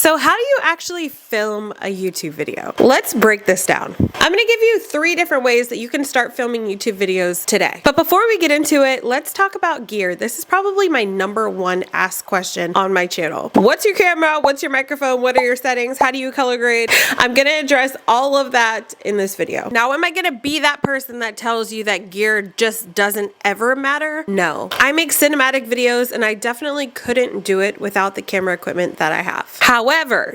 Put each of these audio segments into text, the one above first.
So how do you actually film a YouTube video? Let's break this down. I'm gonna give you 3 different ways that you can start filming YouTube videos today. But before we get into it, let's talk about gear. This is probably my #1 asked question on my channel. What's your camera? What's your microphone? What are your settings? How do you color grade? I'm gonna address all of that in this video. Now, am I gonna be that person that tells you that gear just doesn't ever matter? No. I make cinematic videos and I definitely couldn't do it without the camera equipment that I have. However,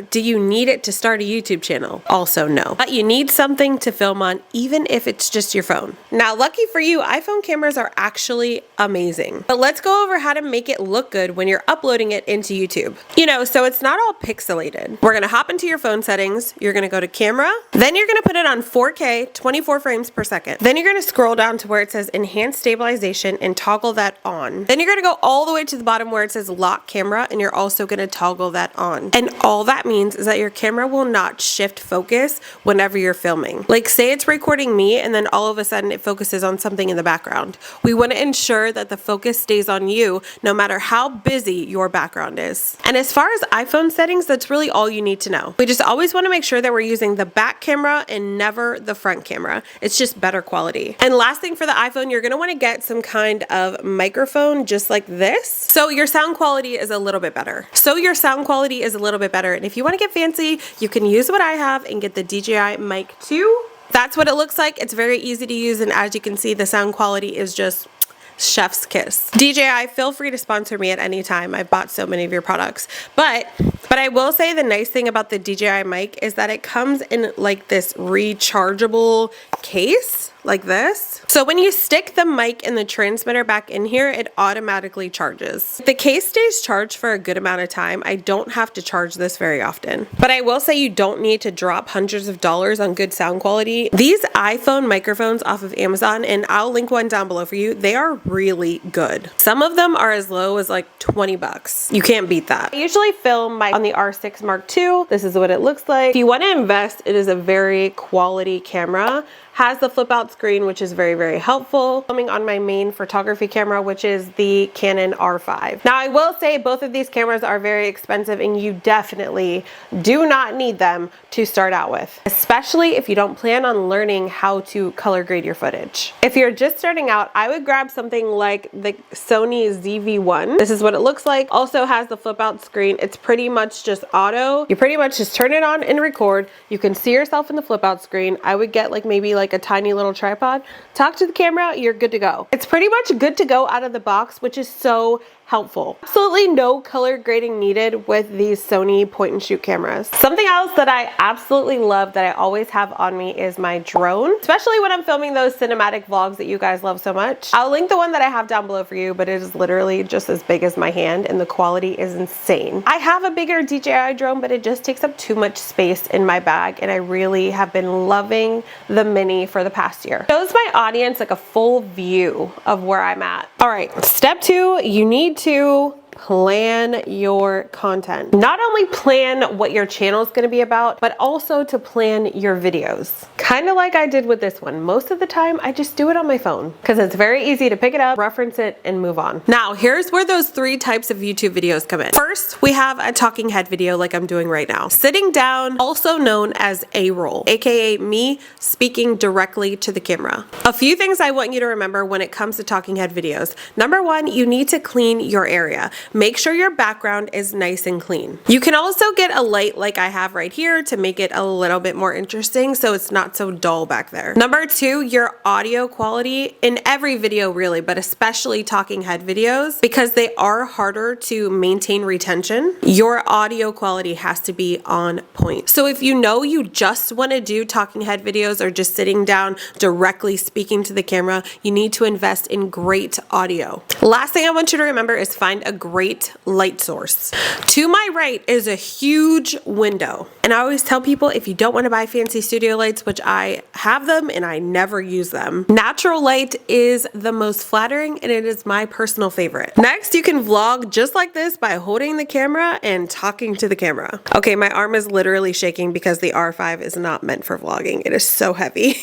do you need it to start a YouTube channel? Also no. But you need something to film on, even if it's just your phone. Now, lucky for you, iPhone cameras are actually amazing. But let's go over how to make it look good when you're uploading it into YouTube. You know, so it's not all pixelated. We're gonna hop into your phone settings, you're gonna go to camera, then you're gonna put it on 4K, 24 frames per second. Then you're gonna scroll down to where it says enhanced stabilization and toggle that on. Then you're gonna go all the way to the bottom where it says lock camera and you're also gonna toggle that on. And all that means is that your camera will not shift focus whenever you're filming. Like say it's recording me and then all of a sudden it focuses on something in the background. We want to ensure that the focus stays on you no matter how busy your background is. And as far as iPhone settings, that's really all you need to know. We just always want to make sure that we're using the back camera and never the front camera. It's just better quality. And last thing for the iPhone, you're going to want to get some kind of microphone just like this. So your sound quality is a little bit better. And if you want to get fancy, you can use what I have and get the DJI Mic 2. That's what it looks like. It's very easy to use, and as you can see, the sound quality is just chef's kiss. DJI, feel free to sponsor me at any time. I've bought so many of your products. But I will say the nice thing about the DJI mic is that it comes in like this rechargeable case like this. So when you stick the mic and the transmitter back in here, it automatically charges. The case stays charged for a good amount of time. I don't have to charge this very often. But I will say you don't need to drop hundreds of dollars on good sound quality. These iPhone microphones off of Amazon, and I'll link one down below for you, they are really good. Some of them are as low as like 20 bucks. You can't beat that. I usually film on the R6 Mark II. This is what it looks like. If you want to invest, it is a very quality camera. Has the flip out screen, which is very, very helpful. Filming on my main photography camera, which is the Canon R5. Now I will say both of these cameras are very expensive and you definitely do not need them to start out with, especially if you don't plan on learning how to color grade your footage. If you're just starting out, I would grab something like the Sony ZV-1. This is what it looks like. Also has the flip out screen. It's pretty much just auto. You pretty much just turn it on and record. You can see yourself in the flip out screen. I would get like maybe like a tiny little tripod, talk to the camera, you're good to go. It's pretty much good to go out of the box, which is so helpful. Absolutely no color grading needed with these Sony point and shoot cameras. Something else that I absolutely love that I always have on me is my drone, especially when I'm filming those cinematic vlogs that you guys love so much. I'll link the one that I have down below for you, but it is literally just as big as my hand and the quality is insane. I have a bigger DJI drone, but it just takes up too much space in my bag and I really have been loving the Mini for the past year. It shows my audience like a full view of where I'm at. All right, step 2, you need to plan your content. Not only plan what your channel is going to be about, but also to plan your videos. Kind of like I did with this one. Most of the time, I just do it on my phone because it's very easy to pick it up, reference it, and move on. Now, here's where those 3 types of YouTube videos come in. First, we have a talking head video like I'm doing right now. Sitting down, also known as A-roll, aka me speaking directly to the camera. A few things I want you to remember when it comes to talking head videos. Number 1, you need to clean your area. Make sure your background is nice and clean. You can also get a light like I have right here to make it a little bit more interesting so it's not so dull back there. Number 2, your audio quality in every video really, but especially talking head videos, because they are harder to maintain retention, your audio quality has to be on point. So if you know you just want to do talking head videos or just sitting down directly speaking to the camera, you need to invest in great audio. Last thing I want you to remember is find a great light source. To my right is a huge window. And I always tell people if you don't want to buy fancy studio lights, which I have them and I never use them, natural light is the most flattering and it is my personal favorite. Next, you can vlog just like this by holding the camera and talking to the camera. Okay, my arm is literally shaking because the R5 is not meant for vlogging. It is so heavy.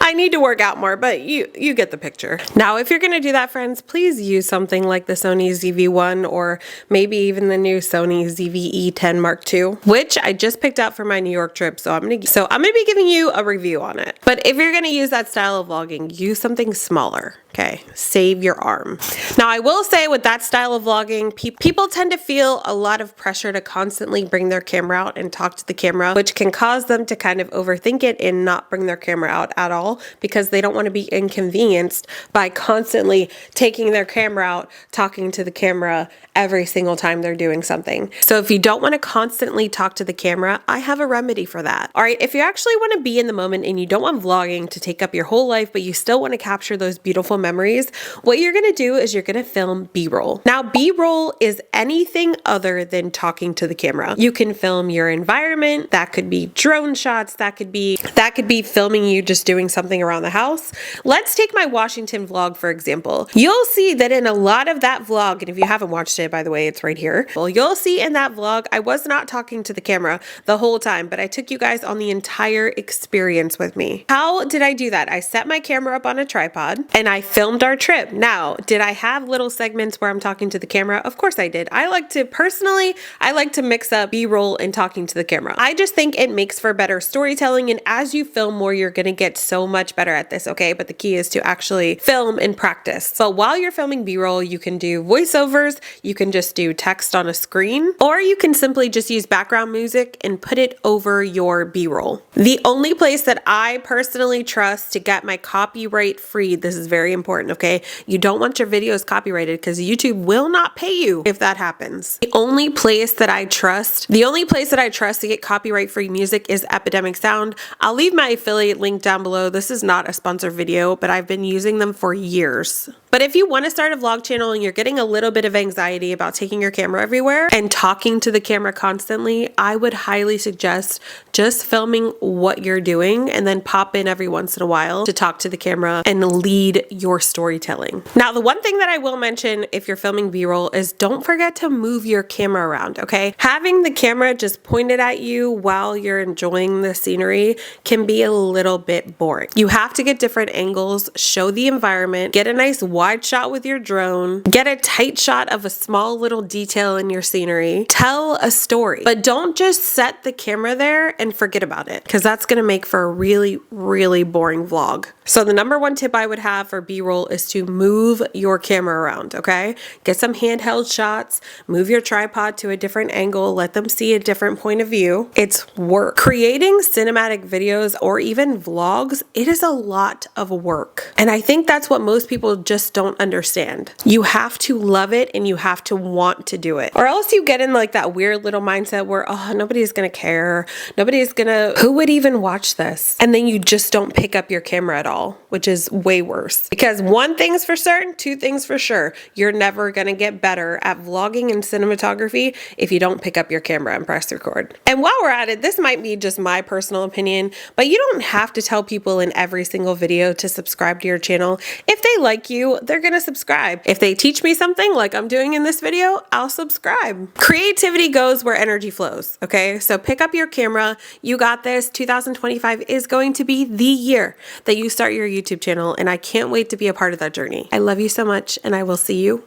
I need to work out more, but you get the picture. Now, if you're gonna do that, friends, please use something like the Sony ZV-1 or maybe even the new Sony ZV-E10 Mark II, which I just picked up for my New York trip. So I'm gonna be giving you a review on it. But if you're gonna use that style of vlogging, use something smaller. Okay, save your arm. Now, I will say with that style of vlogging, people tend to feel a lot of pressure to constantly bring their camera out and talk to the camera, which can cause them to kind of overthink it and not bring their camera out at all because they don't want to be inconvenienced by constantly taking their camera out, talking to the camera every single time they're doing something. So if you don't want to constantly talk to the camera, I have a remedy for that. All right, if you actually want to be in the moment and you don't want vlogging to take up your whole life, but you still want to capture those beautiful memories, what you're going to do is you're going to film B-roll. Now, B-roll is anything other than talking to the camera. You can film your environment. That could be drone shots. That could be filming you just doing something around the house. Let's take my Washington vlog, for example. You'll see that in a lot of that vlog, and if you haven't watched it, by the way, it's right here. Well, you'll see in that vlog, I was not talking to the camera the whole time, but I took you guys on the entire experience with me. How did I do that? I set my camera up on a tripod and I filmed our trip. Now, did I have little segments where I'm talking to the camera? Of course I did. I like to mix up B-roll and talking to the camera. I just think it makes for better storytelling, and as you film more, you're gonna get so much better at this, okay? But the key is to actually film and practice. So while you're filming B-roll, you can do voiceovers, you can just do text on a screen, or you can simply just use background music and put it over your B-roll. The only place that I personally trust to get my copyright free, this is very important, okay? You don't want your videos copyrighted because YouTube will not pay you if that happens. The only place that I trust to get copyright free music is Epidemic Sound. I'll leave my affiliate link down below. This is not a sponsored video, but I've been using them for years. But if you want to start a vlog channel and you're getting a little bit of anxiety about taking your camera everywhere and talking to the camera constantly, I would highly suggest just filming what you're doing and then pop in every once in a while to talk to the camera and lead your storytelling. Now, the one thing that I will mention if you're filming B-roll is don't forget to move your camera around, okay? Having the camera just pointed at you while you're enjoying the scenery can be a little bit boring. You have to get different angles, show the environment, get a nice wide shot with your drone, get a tight shot of a small little detail in your scenery, tell a story, but don't just set the camera there and forget about it, because that's going to make for a really, really boring vlog. So the number one tip I would have for B-roll is to move your camera around, okay? Get some handheld shots, move your tripod to a different angle, let them see a different point of view. It's work. Creating cinematic videos or even vlogs, it is a lot of work. And I think that's what most people just don't understand. You have to love it and you have to want to do it. Or else you get in like that weird little mindset where, oh, nobody's gonna care. Who would even watch this? And then you just don't pick up your camera at all, which is way worse. Because one thing's for certain, two things for sure. You're never gonna get better at vlogging and cinematography if you don't pick up your camera and press record. And while we're at it, this might be just my personal opinion, but you don't have to tell people in every single video to subscribe to your channel. If they like you, they're gonna subscribe. If they teach me something like I'm doing in this video, I'll subscribe. Creativity goes where energy flows, okay? So pick up your camera. You got this. 2025 is going to be the year that you start your YouTube channel, and I can't wait to be a part of that journey. I love you so much, and I will see you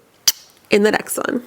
in the next one.